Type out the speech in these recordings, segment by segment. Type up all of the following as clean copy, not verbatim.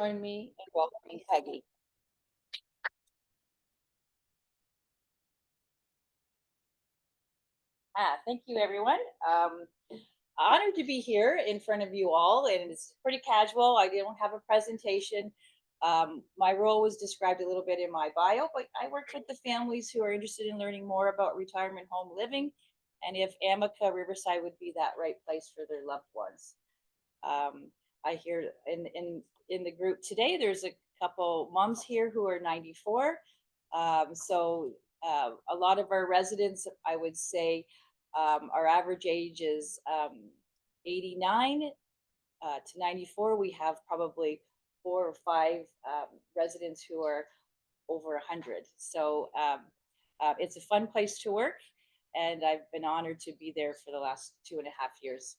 Join me in welcoming Peggy. Thank you, everyone. Honored to be here in front of you all, and it's pretty casual. I don't have a presentation. My role was described a little bit in my bio, but I work with the families who are interested in learning more about retirement home living, and if Amica Riverside would be that right place for their loved ones. I hear in the group today, there's a couple moms here who are 94. A lot of our residents, I would say, our average age is 89 to 94. We have probably 4 or 5 residents who are over 100. So it's a fun place to work, and I've been honored to be there for the last 2.5 years.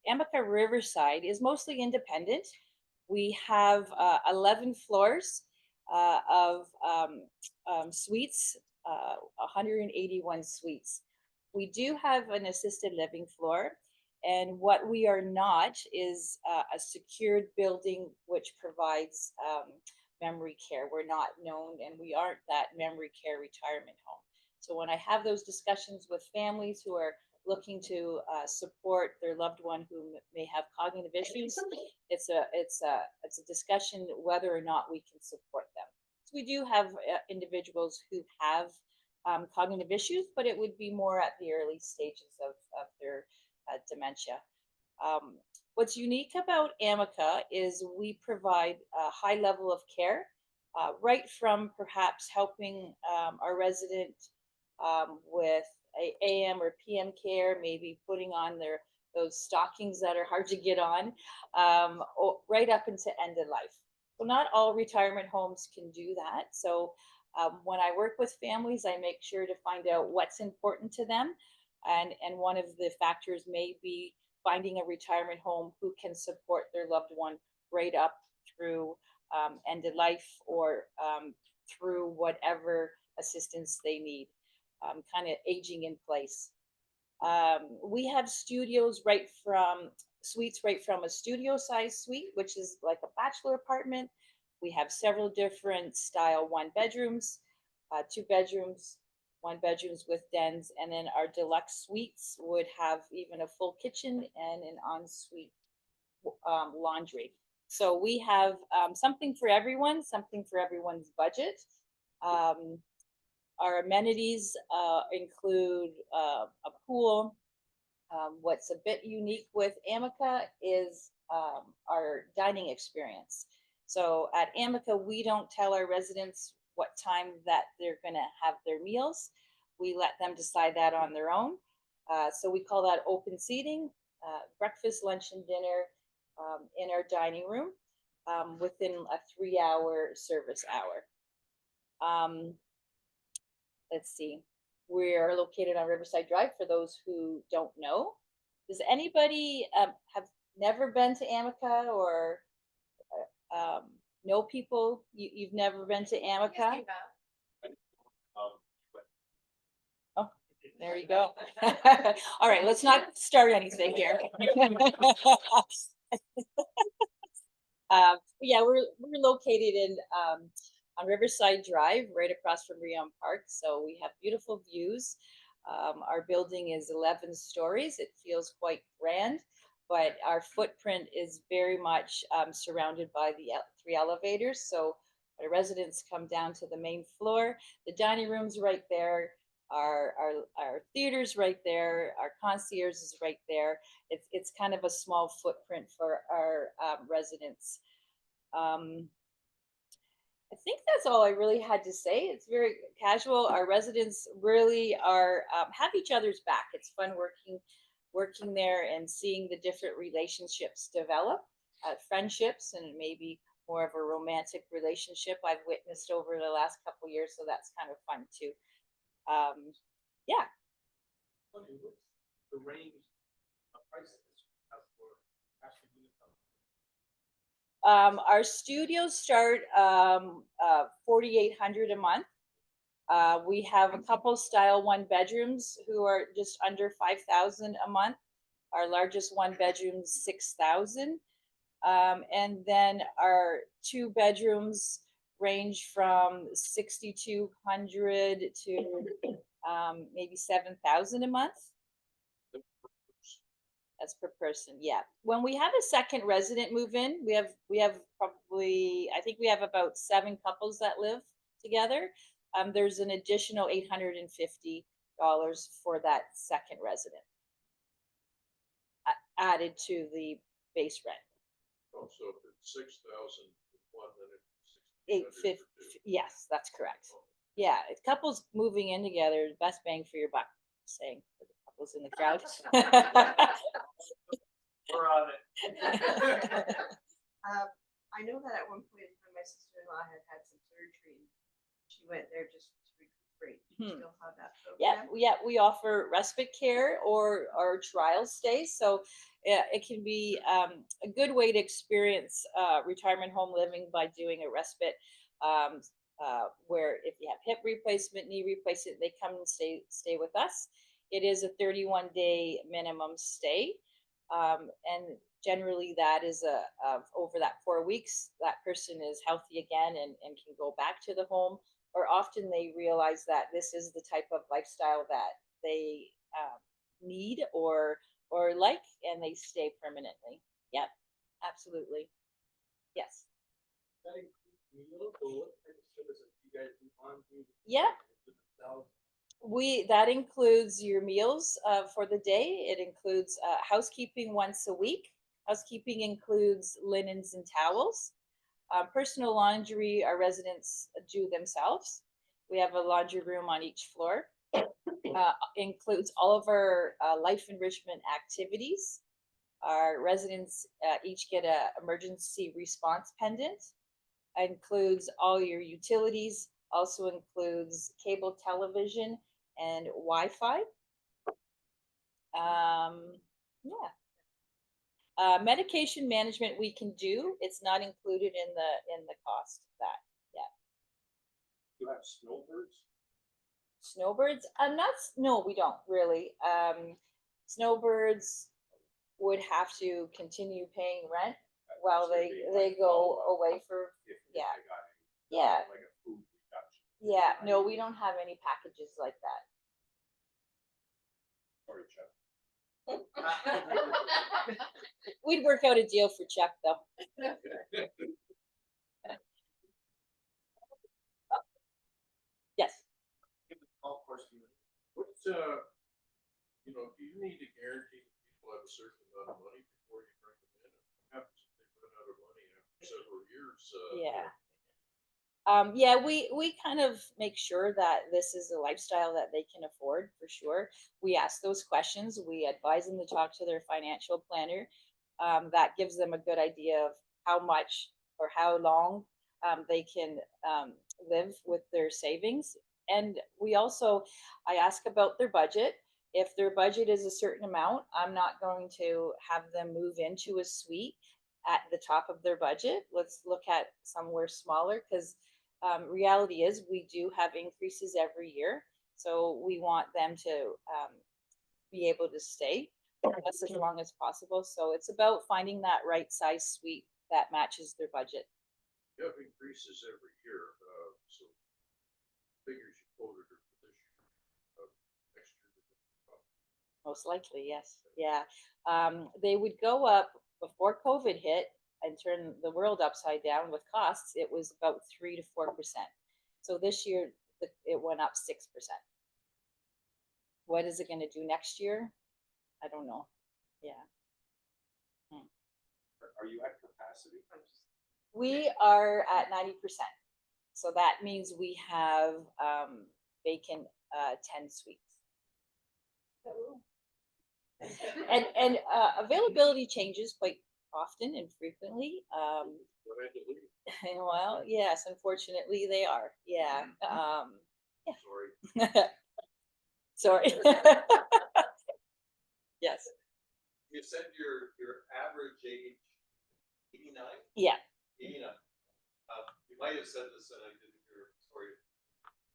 Amica Riverside is mostly independent. We have 11 floors of suites, 181 suites. We do have an assisted living floor, and what we are not is a secured building which provides memory care. We're not known, and we aren't that memory care retirement home. So when I have those discussions with families who are looking to support their loved one who may have cognitive issues, it's a discussion whether or not we can support them. So we do have individuals who have cognitive issues, but it would be more at the early stages of their dementia. What's unique about Amica is we provide a high level of care, right from perhaps helping our resident with AM or PM care, maybe putting on those stockings that are hard to get on, right up into end of life. Well, not all retirement homes can do that. So when I work with families, I make sure to find out what's important to them. And one of the factors may be finding a retirement home who can support their loved one right up through end of life, or through whatever assistance they need, kind of aging in place. We have studios suites right from a studio size suite, which is like a bachelor apartment. We have several different style 1 bedrooms, 2 bedrooms, 1 bedrooms with dens, and then our deluxe suites would have even a full kitchen and an ensuite laundry. So we have something for everyone, something for everyone's budget. Our amenities include a pool. What's a bit unique with Amica is our dining experience. So at Amica, we don't tell our residents what time that they're going to have their meals. We let them decide that on their own. So we call that open seating, breakfast, lunch, and dinner in our dining room within a 3-hour service hour. Let's see. We are located on Riverside Drive, for those who don't know. Does anybody have never been to Amica, or know people? You've never been to Amica? Oh, there you go. All right, let's not start anything here. Yeah, we're located in on Riverside Drive, right across from Riom Park. So we have beautiful views. Our building is 11 stories. It feels quite grand, but our footprint is very much surrounded by the 3 elevators. So our residents come down to the main floor. The dining room's right there. Our theater's right there. Our concierge is right there. It's kind of a small footprint for our residents. I think that's all I really had to say. It's very casual. Our residents really are have each other's back. It's fun working there and seeing the different relationships develop, friendships, and maybe more of a romantic relationship I've witnessed over the last couple of years. So that's kind of fun too. Yeah. The range of prices for our studios start $4,800 a month. We have a couple style 1 bedrooms who are just under $5,000 a month. Our largest 1 bedroom, $6,000. And then our 2 bedrooms range from 6,200 to maybe 7,000 a month. That's per person, yeah. When we have a second resident move in, we have probably, I think we have about 7 couples that live together. There's an additional $850 for that second resident added to the base rent. Oh, so if it's 6,000 one, then Eight it's fifty, yes, that's correct. Yeah, if couples moving in together, best bang for your buck, saying for the couples in the crowd. We're on it. I know that at one point in time, my sister-in-law had some surgery, and she went there just to recuperate. Do you still have that program? Yeah, we offer respite care or trial stays. So it can be a good way to experience retirement home living by doing a respite, where if you have hip replacement, knee replacement, they come and stay with us. It is a 31-day minimum stay. And generally that is over that 4 weeks, that person is healthy again and can go back to the home, or often they realize that this is the type of lifestyle that they need or like, and they stay permanently. Yep, absolutely. Yes. That includes meals, or what type of services do you guys do on? Yeah. That includes your meals for the day. It includes housekeeping once a week. Housekeeping includes linens and towels. Personal laundry, our residents do themselves. We have a laundry room on each floor. Includes all of our life enrichment activities. Our residents each get an emergency response pendant. Includes all your utilities. Also includes cable television and Wi-Fi. Yeah. Medication management we can do. It's not included in the cost of that. Yeah. You have snowbirds? Snowbirds? No, we don't really. Snowbirds would have to continue paying rent while they go away for, yeah. Yeah. Like a food reduction. Yeah, no, we don't have any packages like that. Sorry, Chuck. We'd work out a deal for Chuck though. Yes. Give the golf course view. What's, do you need to guarantee people have a certain amount of money before you bring them in? What happens if they run out of money after several years? Yeah. Yeah, we kind of make sure that this is a lifestyle that they can afford for sure. We ask those questions. We advise them to talk to their financial planner. That gives them a good idea of how much or how long they can live with their savings. And I ask about their budget. If their budget is a certain amount, I'm not going to have them move into a suite at the top of their budget. Let's look at somewhere smaller, because reality is we do have increases every year. So we want them to be able to stay with us as long as possible. So it's about finding that right size suite that matches their budget. You have increases every year, so figures you quoted are for this year, next year. Most likely, yes. Yeah. They would go up before COVID hit and turn the world upside down with costs. It was about 3 to 4%. So this year it went up 6%. What is it going to do next year? I don't know. Yeah. Are you at capacity? We are at 90%. So that means we have vacant 10 suites. And availability changes quite often and frequently. Well, yes, unfortunately they are. Yeah. Sorry. Sorry. Yes. You said your average age 89? Yeah. 89. You might have said this and I didn't hear. Sorry, if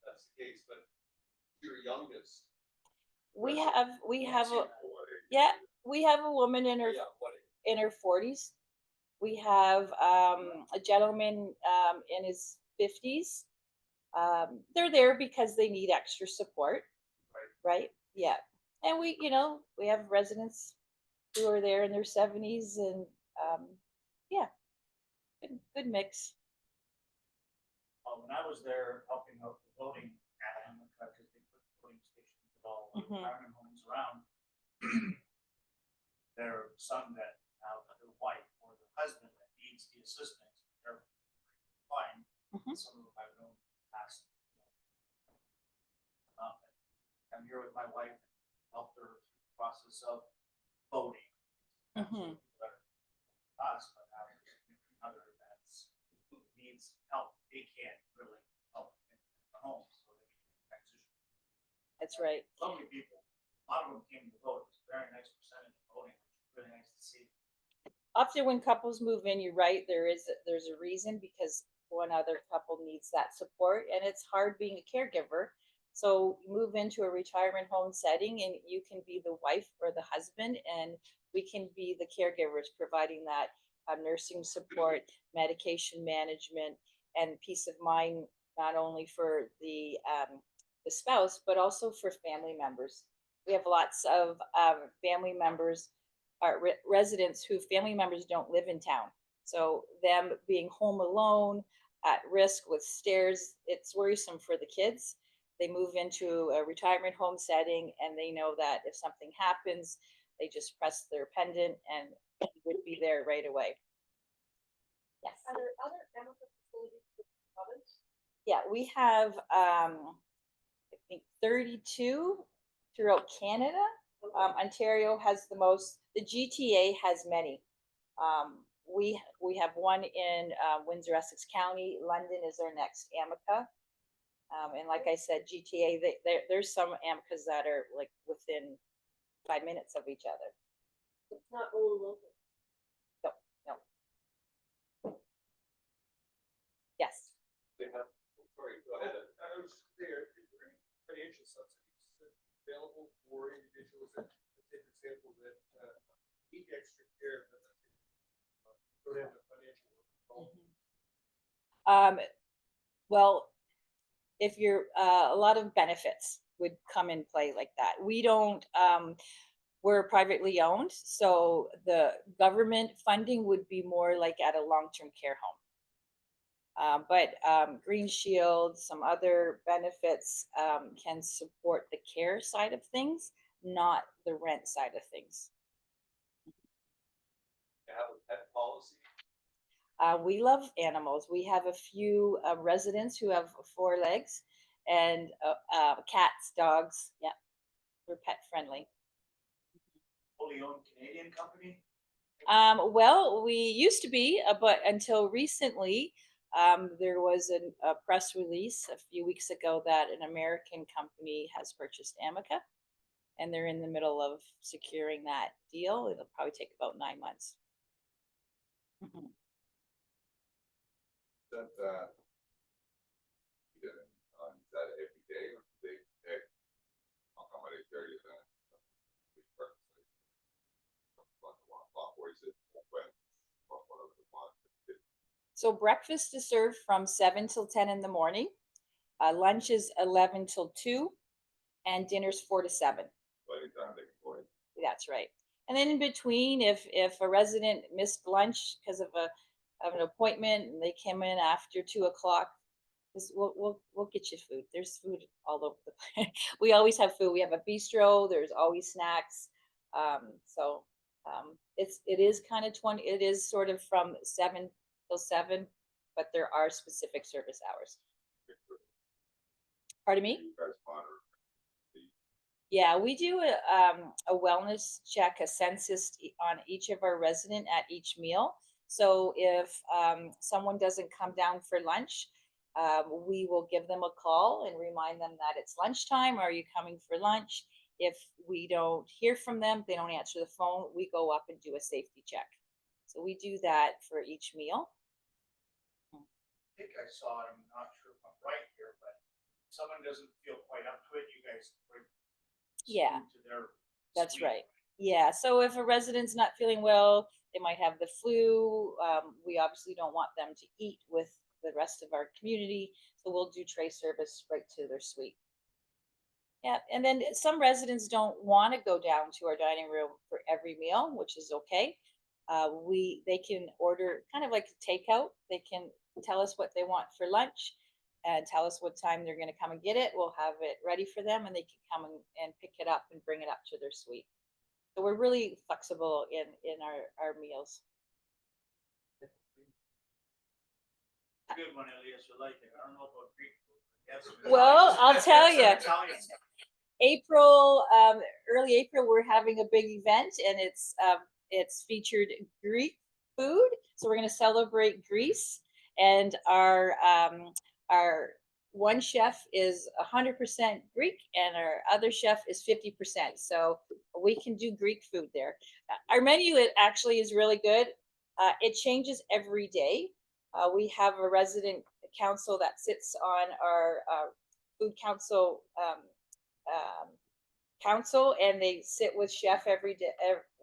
that's the case, but your youngest. We have a woman in her Yeah, what age? in her 40s. We have a gentleman in his 50s. They're there because they need extra support, right? Yeah. And we, we have residents who are there in their 70s and yeah, good mix. When I was there helping out the voting at Amica, because they put voting stations at all the Mhm. retirement homes around, there are some that have their wife or their husband that needs the assistance. They're fine. Mhm. Some of them I've known past. I'm here with my wife, help her through the process of voting. Mhm. Us, but now other that's needs help, they can't really help in the home, so they need to transition. That's right. So many people, a lot of them came to vote, it's a very nice percentage of voting, which is really nice to see. Often when couples move in, you're right, there's a reason because one other couple needs that support and it's hard being a caregiver. So you move into a retirement home setting and you can be the wife or the husband and we can be the caregivers providing that nursing support, medication management, and peace of mind, not only for the spouse, but also for family members. We have lots of family members, residents who family members don't live in town. So them being home alone, at risk with stairs, it's worrisome for the kids. They move into a retirement home setting and they know that if something happens, they just press their pendant and would be there right away. Yes. Are there other Amica facilities in the province? Yeah, we have I think 32 throughout Canada. Ontario has the most. The GTA has many. We have one in Windsor, Essex County. London is our next Amica. And like I said, GTA, there's some Amicas that are like within 5 minutes of each other. It's not all local. No, no. Yes. They have, sorry, go ahead. I was there, is there any financial subsidies available for individuals that, say, for example, that need extra care, but don't have the financial involvement? Well, if you're a lot of benefits would come in play like that. We don't. We're privately owned, so the government funding would be more like at a long-term care home. But Green Shield, some other benefits can support the care side of things, not the rent side of things. They have a pet policy. We love animals. We have a few residents who have 4 legs and cats, dogs. Yeah, we're pet friendly. Wholly owned Canadian company. Well, we used to be, but until recently, there was a press release a few weeks ago that an American company has purchased Amica, and they're in the middle of securing that deal. It'll probably take about 9 months. Mhm. That is that every day or do they pick how many carry that? Or is it when whatever the want? So breakfast is served from 7 till 10 in the morning. Lunch is 11 till 2, and dinner's 4 to 7. Anytime they can go in. That's right. And then in between, if a resident missed lunch because of an appointment and they came in after 2 o'clock, we'll get you food. There's food all over the place. We always have food. We have a bistro. There's always snacks. So it is kind of 20. It is sort of from 7 till 7, but there are specific service hours. Pardon me? You guys monitor. Yeah, we do a wellness check, a census on each of our resident at each meal. So if someone doesn't come down for lunch, we will give them a call and remind them that it's lunchtime. Are you coming for lunch? If we don't hear from them, they don't answer the phone, we go up and do a safety check. So we do that for each meal. I think I saw it, I'm not sure if I'm right here, but if someone doesn't feel quite up to it, you guys bring Yeah. to their That's suite. right. Yeah. So if a resident's not feeling well, they might have the flu. We obviously don't want them to eat with the rest of our community, so we'll do tray service right to their suite. Yeah, and then some residents don't want to go down to our dining room for every meal, which is okay. They can order kind of like takeout. They can tell us what they want for lunch and tell us what time they're going to come and get it. We'll have it ready for them, and they can come and pick it up and bring it up to their suite. So we're really flexible in our meals. Good one, Elias, you like it. I don't know about Greek food. But yes, Well, I'll tell some ya. Italian stuff. April, early April, we're having a big event, and it's featured Greek food. So we're going to celebrate Greece, and our one chef is 100% Greek, and our other chef is 50%. So we can do Greek food there. Our menu actually is really good. It changes every day. We have a resident council that sits on our food council council, and they sit with chef every day,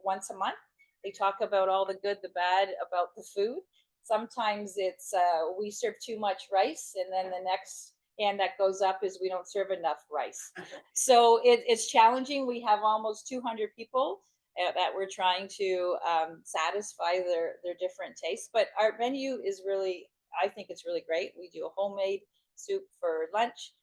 once a month. They talk about all the good, the bad about the food. Sometimes it's we serve too much rice, and then the next hand that goes up is we don't serve enough rice. So it's challenging. We have almost 200 people that we're trying to satisfy their different tastes. But our menu is really, I think it's really great. We do a homemade soup for lunch,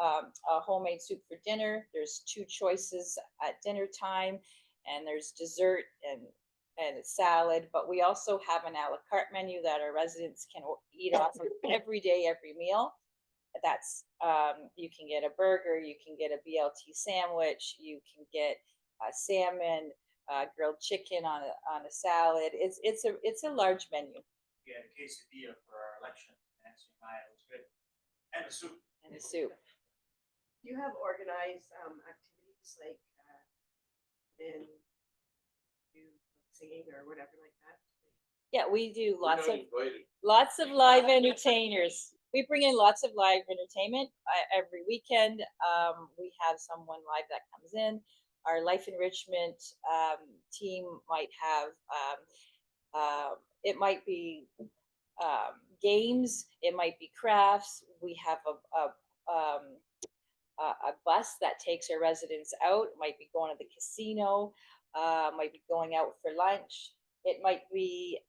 a homemade soup for dinner. There's 2 choices at dinner time, and there's dessert and a salad. But we also have an a la carte menu that our residents can eat off of every day, every meal. That's you can get a burger, you can get a BLT sandwich, you can get salmon, grilled chicken on a salad. It's a large menu. We had a quesadilla for our election. Nancy and I, it was good. And a soup. And a soup. Do you have organized activities like in do singing or whatever like that? Yeah, we do We're not invited. lots of live entertainers. We bring in lots of live entertainment every weekend. We have someone live that comes in. Our life enrichment team might have it might be games, it might be crafts. We have a bus that takes our residents out. It might be going to the casino, might be going out for lunch. It might be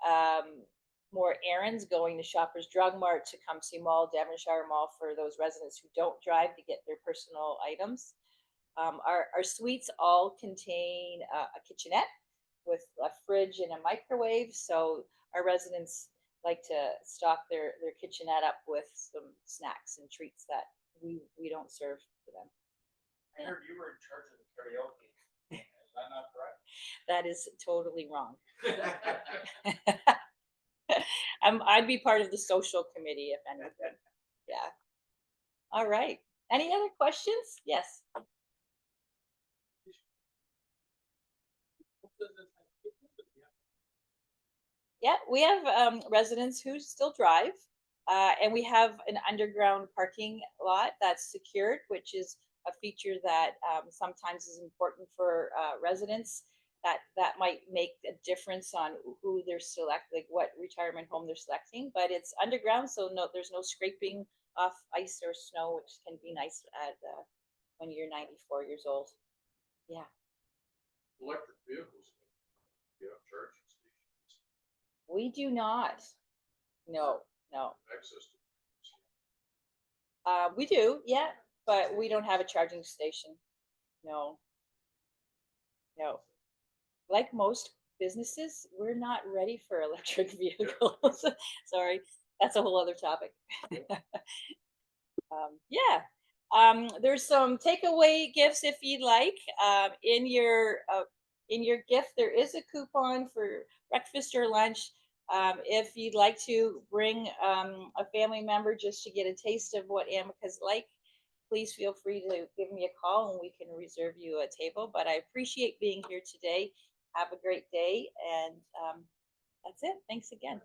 more errands, going to Shoppers Drug Mart, to come see Mall, Devonshire Mall, for those residents who don't drive to get their personal items. Our suites all contain a kitchenette with a fridge and a microwave. So our residents like to stock their kitchenette up with some snacks and treats that we don't serve for them. I heard you were in charge of the karaoke. Is that not correct? That is totally wrong. I'd be part of the social committee if anything. Yeah. All right. Any other questions? Yes. Yeah, we have residents who still drive, and we have an underground parking lot that's secured, which is a feature that sometimes is important for residents. That might make a difference on who they're selecting, like what retirement home they're selecting. But it's underground, so there's no scraping off ice or snow, which can be nice at when you're 94 years old. Yeah. Electric vehicles, you have charging stations, We do not. No. access to. We do, yeah, but we don't have a charging station. No. Like most businesses, we're not ready for electric vehicles. Sorry, that's a whole other topic. Yeah. There's some takeaway gifts if you'd like. In your gift, there is a coupon for breakfast or lunch. If you'd like to bring a family member just to get a taste of what Amica's like, please feel free to give me a call and we can reserve you a table. But I appreciate being here today. Have a great day, and that's it. Thanks again.